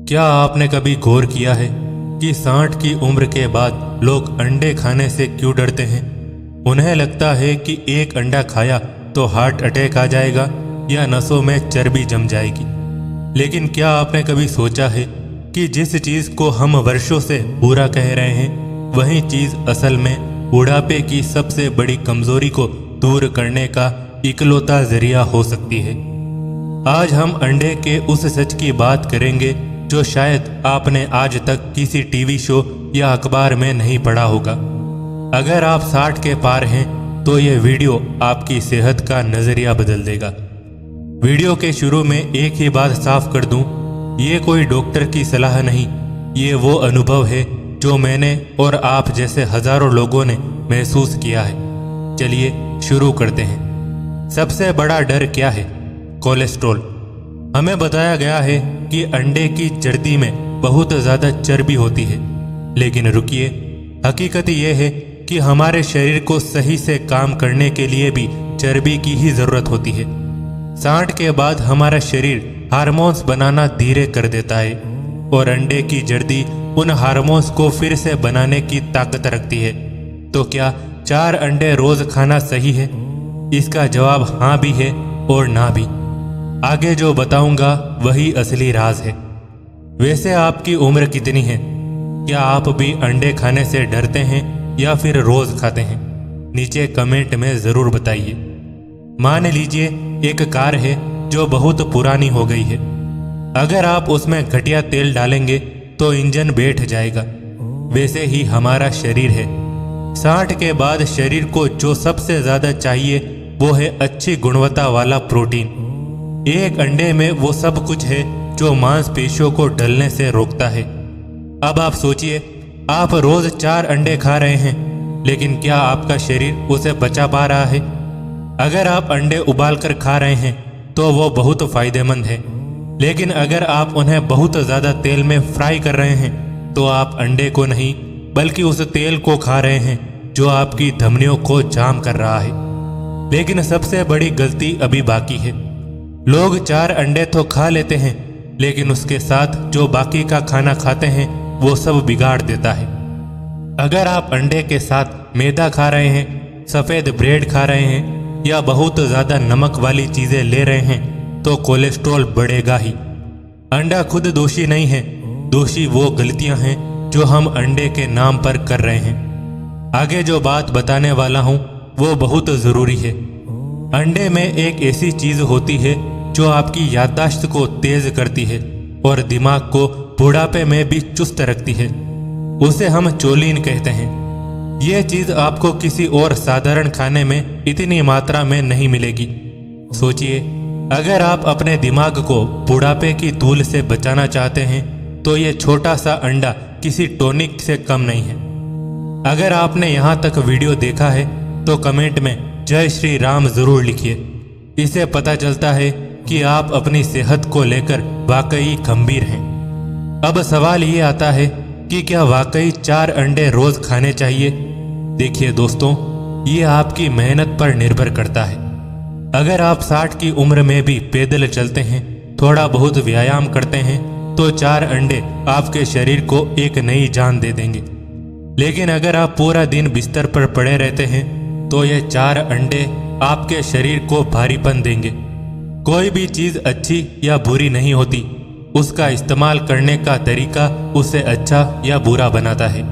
क्या आपने कभी गौर किया है कि 60 की उम्र के बाद लोग अंडे खाने से क्यों डरते हैं? उन्हें लगता है कि एक अंडा खाया तो हार्ट अटैक आ जाएगा या नसों में चर्बी जम जाएगी। लेकिन क्या आपने कभी सोचा है कि जिस चीज़ को हम वर्षों से बुरा कह रहे हैं, वही चीज़ असल में बुढ़ापे की सबसे बड़ी कमजोरी को दूर करने का इकलौता जरिया हो सकती है। आज हम अंडे के उस सच की बात करेंगे जो शायद आपने आज तक किसी टीवी शो या अखबार में नहीं पढ़ा होगा। अगर आप 60 के पार हैं तो यह वीडियो आपकी सेहत का नजरिया बदल देगा। वीडियो के शुरू में एक ही बात साफ कर दूं, ये कोई डॉक्टर की सलाह नहीं, ये वो अनुभव है जो मैंने और आप जैसे हजारों लोगों ने महसूस किया है। चलिए शुरू करते हैं। सबसे बड़ा डर क्या है? कोलेस्ट्रॉल। हमें बताया गया है कि अंडे की जर्दी में बहुत ज़्यादा चर्बी होती है, लेकिन रुकिए, हकीकत यह है कि हमारे शरीर को सही से काम करने के लिए भी चर्बी की ही ज़रूरत होती है। 60 के बाद हमारा शरीर हार्मोन्स बनाना धीरे कर देता है और अंडे की जर्दी उन हार्मोन्स को फिर से बनाने की ताकत रखती है। तो क्या 4 अंडे रोज़ खाना सही है? इसका जवाब हाँ भी है और ना भी। आगे जो बताऊंगा वही असली राज है। वैसे आपकी उम्र कितनी है? क्या आप भी अंडे खाने से डरते हैं या फिर रोज खाते हैं? नीचे कमेंट में जरूर बताइए। मान लीजिए एक कार है जो बहुत पुरानी हो गई है। अगर आप उसमें घटिया तेल डालेंगे तो इंजन बैठ जाएगा। वैसे ही हमारा शरीर है। 60 के बाद शरीर को जो सबसे ज्यादा चाहिए वो है अच्छी गुणवत्ता वाला प्रोटीन। एक अंडे में वो सब कुछ है जो मांसपेशियों को ढलने से रोकता है। अब आप सोचिए, आप रोज 4 अंडे खा रहे हैं, लेकिन क्या आपका शरीर उसे पचा पा रहा है? अगर आप अंडे उबाल कर खा रहे हैं तो वो बहुत फायदेमंद है, लेकिन अगर आप उन्हें बहुत ज्यादा तेल में फ्राई कर रहे हैं तो आप अंडे को नहीं बल्कि उस तेल को खा रहे हैं जो आपकी धमनियों को जाम कर रहा है। लेकिन सबसे बड़ी गलती अभी बाकी है। लोग 4 अंडे तो खा लेते हैं, लेकिन उसके साथ जो बाकी का खाना खाते हैं वो सब बिगाड़ देता है। अगर आप अंडे के साथ मैदा खा रहे हैं, सफ़ेद ब्रेड खा रहे हैं या बहुत ज़्यादा नमक वाली चीज़ें ले रहे हैं तो कोलेस्ट्रॉल बढ़ेगा ही। अंडा खुद दोषी नहीं है, दोषी वो गलतियां हैं जो हम अंडे के नाम पर कर रहे हैं। आगे जो बात बताने वाला हूँ वो बहुत ज़रूरी है। अंडे में एक ऐसी चीज़ होती है जो आपकी याददाश्त को तेज करती है और दिमाग को बुढ़ापे में भी चुस्त रखती है। उसे हम चोलिन कहते हैं। यह चीज आपको किसी और साधारण खाने में इतनी मात्रा में नहीं मिलेगी। सोचिए, अगर आप अपने दिमाग को बुढ़ापे की धूल से बचाना चाहते हैं तो यह छोटा सा अंडा किसी टॉनिक से कम नहीं है। अगर आपने यहाँ तक वीडियो देखा है तो कमेंट में जय श्री राम जरूर लिखिए। इससे पता चलता है कि आप अपनी सेहत को लेकर वाकई गंभीर हैं। अब सवाल ये आता है कि क्या वाकई 4 अंडे रोज खाने चाहिए? देखिए दोस्तों, ये आपकी मेहनत पर निर्भर करता है। अगर आप 60 की उम्र में भी पैदल चलते हैं, थोड़ा बहुत व्यायाम करते हैं तो 4 अंडे आपके शरीर को एक नई जान दे देंगे। लेकिन अगर आप पूरा दिन बिस्तर पर पड़े रहते हैं तो ये 4 अंडे आपके शरीर को भारीपन देंगे। कोई भी चीज अच्छी या बुरी नहीं होती, उसका इस्तेमाल करने का तरीका उसे अच्छा या बुरा बनाता है।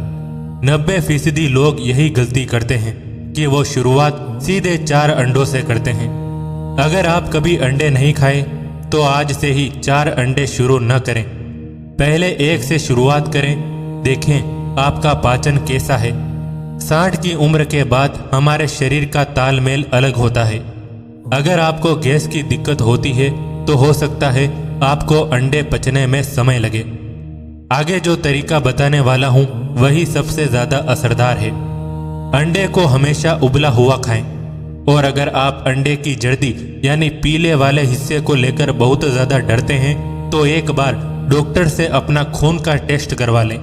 90% लोग यही गलती करते हैं कि वो शुरुआत सीधे 4 अंडों से करते हैं। अगर आप कभी अंडे नहीं खाए तो आज से ही 4 अंडे शुरू न करें। पहले 1 से शुरुआत करें, देखें आपका पाचन कैसा है। 60 की उम्र के बाद हमारे शरीर का तालमेल अलग होता है। अगर आपको गैस की दिक्कत होती है तो हो सकता है आपको अंडे पचने में समय लगे। आगे जो तरीका बताने वाला हूँ वही सबसे ज्यादा असरदार है। अंडे को हमेशा उबला हुआ खाएं, और अगर आप अंडे की जर्दी यानी पीले वाले हिस्से को लेकर बहुत ज्यादा डरते हैं तो एक बार डॉक्टर से अपना खून का टेस्ट करवा लें।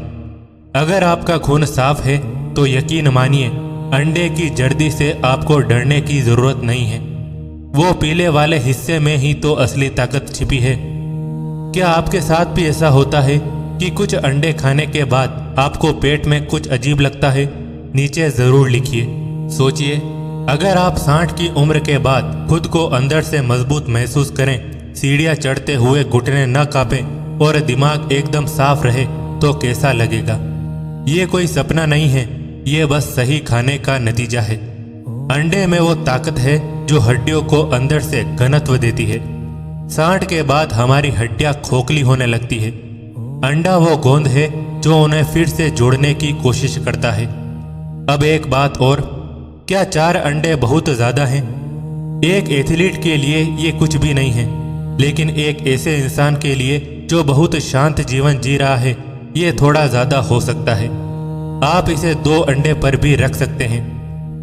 अगर आपका खून साफ है तो यकीन मानिए अंडे की जर्दी से आपको डरने की जरूरत नहीं है। वो पीले वाले हिस्से में ही तो असली ताकत छिपी है। क्या आपके साथ भी ऐसा होता है कि कुछ अंडे खाने के बाद आपको पेट में कुछ अजीब लगता है? नीचे जरूर लिखिए। सोचिए, अगर आप 60 की उम्र के बाद खुद को अंदर से मजबूत महसूस करें, सीढ़ियां चढ़ते हुए घुटने न कांपें और दिमाग एकदम साफ रहे तो कैसा लगेगा? ये कोई सपना नहीं है, ये बस सही खाने का नतीजा है। अंडे में वो ताकत है जो हड्डियों को अंदर से घनत्व देती है। 60 के बाद हमारी हड्डियां खोखली होने लगती है। अंडा वो गोंद है जो उन्हें फिर से जोड़ने की कोशिश करता है। अब एक बात और, क्या 4 अंडे बहुत ज्यादा हैं? एक एथलीट के लिए ये कुछ भी नहीं है, लेकिन एक ऐसे इंसान के लिए जो बहुत शांत जीवन जी रहा है ये थोड़ा ज्यादा हो सकता है। आप इसे 2 अंडे पर भी रख सकते हैं।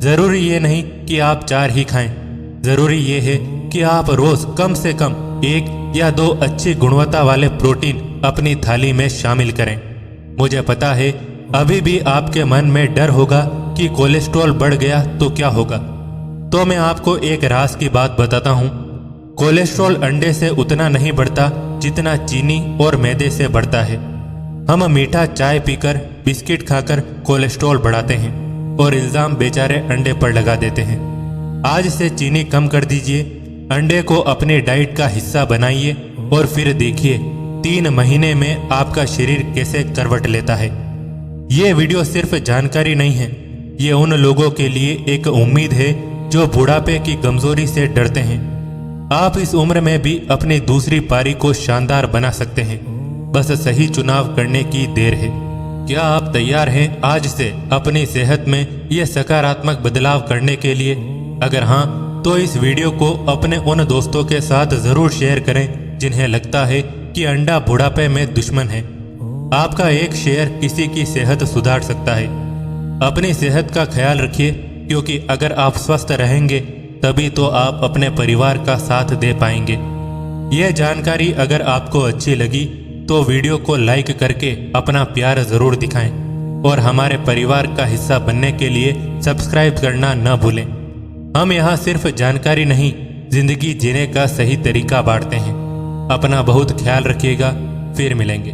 जरूरी ये नहीं कि आप 4 ही खाएं, जरूरी ये है कि आप रोज कम से कम 1 या 2 अच्छी गुणवत्ता वाले प्रोटीन अपनी थाली में शामिल करें। मुझे पता है अभी भी आपके मन में डर होगा कि कोलेस्ट्रॉल बढ़ गया तो क्या होगा, तो मैं आपको एक राज की बात बताता हूँ। कोलेस्ट्रॉल अंडे से उतना नहीं बढ़ता जितना चीनी और मैदे से बढ़ता है। हम मीठा चाय पीकर, बिस्किट खाकर कोलेस्ट्रॉल बढ़ाते हैं और इल्जाम बेचारे अंडे पर लगा देते हैं। आज से चीनी कम कर दीजिए, अंडे को अपने डाइट का हिस्सा बनाइए और फिर देखिए 3 महीने में आपका शरीर कैसे करवट लेता है। ये वीडियो सिर्फ जानकारी नहीं है, ये उन लोगों के लिए एक उम्मीद है जो बुढ़ापे की कमजोरी से डरते हैं। आप इस उम्र में भी अपनी दूसरी पारी को शानदार बना सकते हैं, बस सही चुनाव करने की देर है। क्या आप तैयार हैं आज से अपनी सेहत में ये सकारात्मक बदलाव करने के लिए? अगर हाँ, तो इस वीडियो को अपने उन दोस्तों के साथ जरूर शेयर करें जिन्हें लगता है कि अंडा बुढ़ापे में दुश्मन है। आपका एक शेयर किसी की सेहत सुधार सकता है। अपनी सेहत का ख्याल रखिए, क्योंकि अगर आप स्वस्थ रहेंगे तभी तो आप अपने परिवार का साथ दे पाएंगे। यह जानकारी अगर आपको अच्छी लगी तो वीडियो को लाइक करके अपना प्यार जरूर दिखाएं और हमारे परिवार का हिस्सा बनने के लिए सब्सक्राइब करना न भूलें। हम यहाँ सिर्फ जानकारी नहीं, जिंदगी जीने का सही तरीका बांटते हैं। अपना बहुत ख्याल रखिएगा, फिर मिलेंगे।